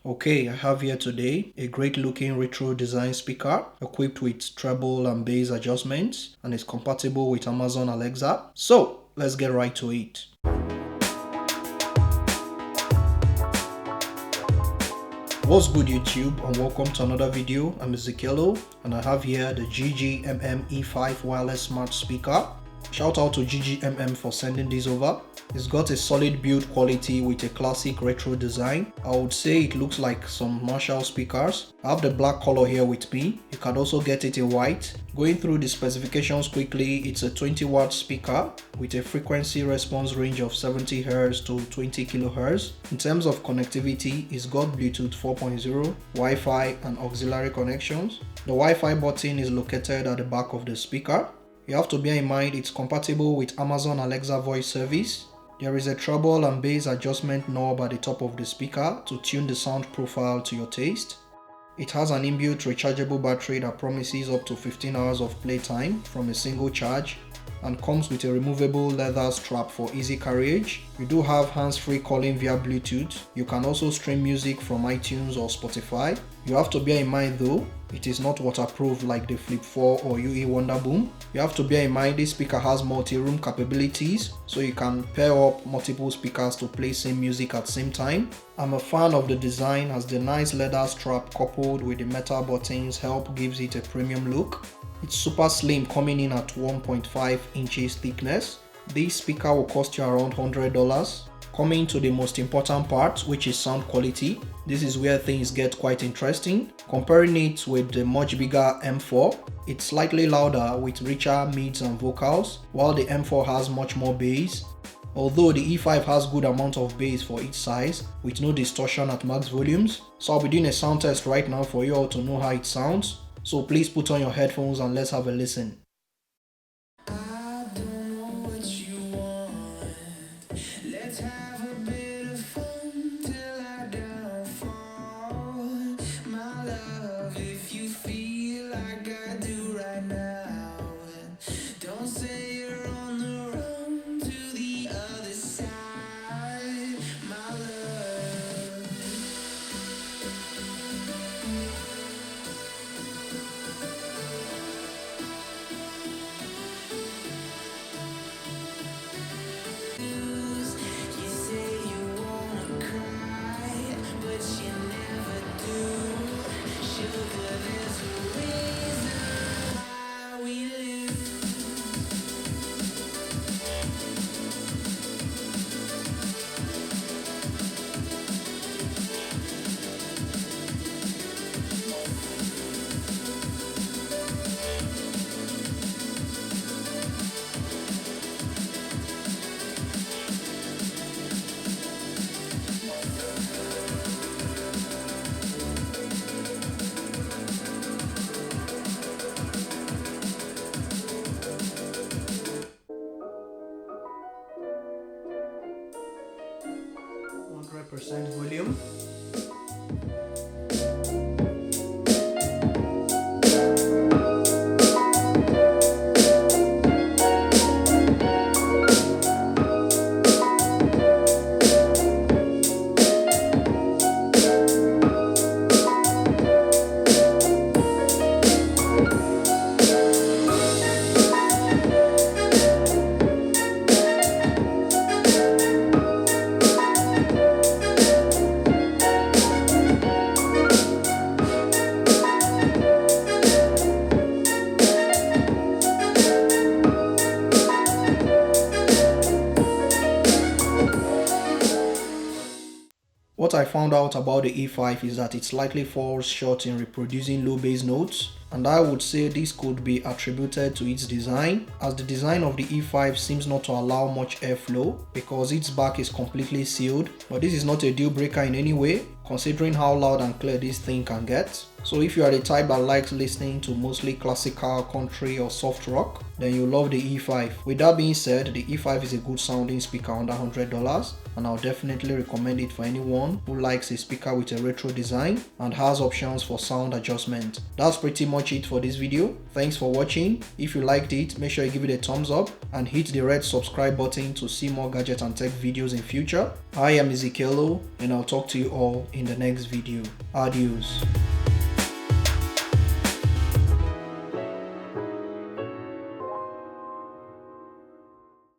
Okay, I have here today a great looking retro design speaker equipped with treble and bass adjustments and is compatible with Amazon Alexa. So let's get right to it. What's good YouTube, and welcome to another video. I'm Ezekielo and I have here the GGMM E5 wireless smart speaker. Shout out to GGMM for sending this over. It's got a solid build quality with a classic retro design. I would say it looks like some Marshall speakers. I have the black color here with me. You can also get it in white. Going through the specifications quickly, it's a 20-watt speaker with a frequency response range of 70 Hz to 20 kHz. In terms of connectivity, it's got Bluetooth 4.0, Wi-Fi and auxiliary connections. The Wi-Fi button is located at the back of the speaker. You have to bear in mind it's compatible with Amazon Alexa voice service. There is a treble and bass adjustment knob at the top of the speaker to tune the sound profile to your taste. It has an inbuilt rechargeable battery that promises up to 15 hours of playtime from a single charge and comes with a removable leather strap for easy carriage. You do have hands-free calling via Bluetooth. You can also stream music from iTunes or Spotify. You have to bear in mind though, it is not waterproof like the Flip 4 or UE Wonderboom. You have to bear in mind this speaker has multi-room capabilities, so you can pair up multiple speakers to play same music at the same time. I'm a fan of the design as the nice leather strap coupled with the metal buttons gives it a premium look. It's super slim, coming in at 1.5 inches thickness. This speaker will cost you around $100. Coming to the most important part, which is sound quality. This is where things get quite interesting. Comparing it with the much bigger M4, it's slightly louder with richer mids and vocals, while the M4 has much more bass. Although the E5 has good amount of bass for each size, with no distortion at max volumes. So I'll be doing a sound test right now for you all to know how it sounds. So please put on your headphones and let's have a listen. Percent volume. What I found out about the E5 is that it slightly falls short in reproducing low bass notes, and I would say this could be attributed to its design, as the design of the E5 seems not to allow much airflow because its back is completely sealed. But this is not a deal breaker in any way, considering how loud and clear this thing can get. So if you are the type that likes listening to mostly classical, country or soft rock, then you'll love the E5. With that being said, the E5 is a good sounding speaker under $100, and I'll definitely recommend it for anyone who likes a speaker with a retro design and has options for sound adjustment. That's pretty much much it for this video. Thanks for watching. If you liked it, make sure you give it a thumbs up and hit the red subscribe button to see more gadget and tech videos in future. I am Ezekielo and I'll talk to you all in the next video. Adios.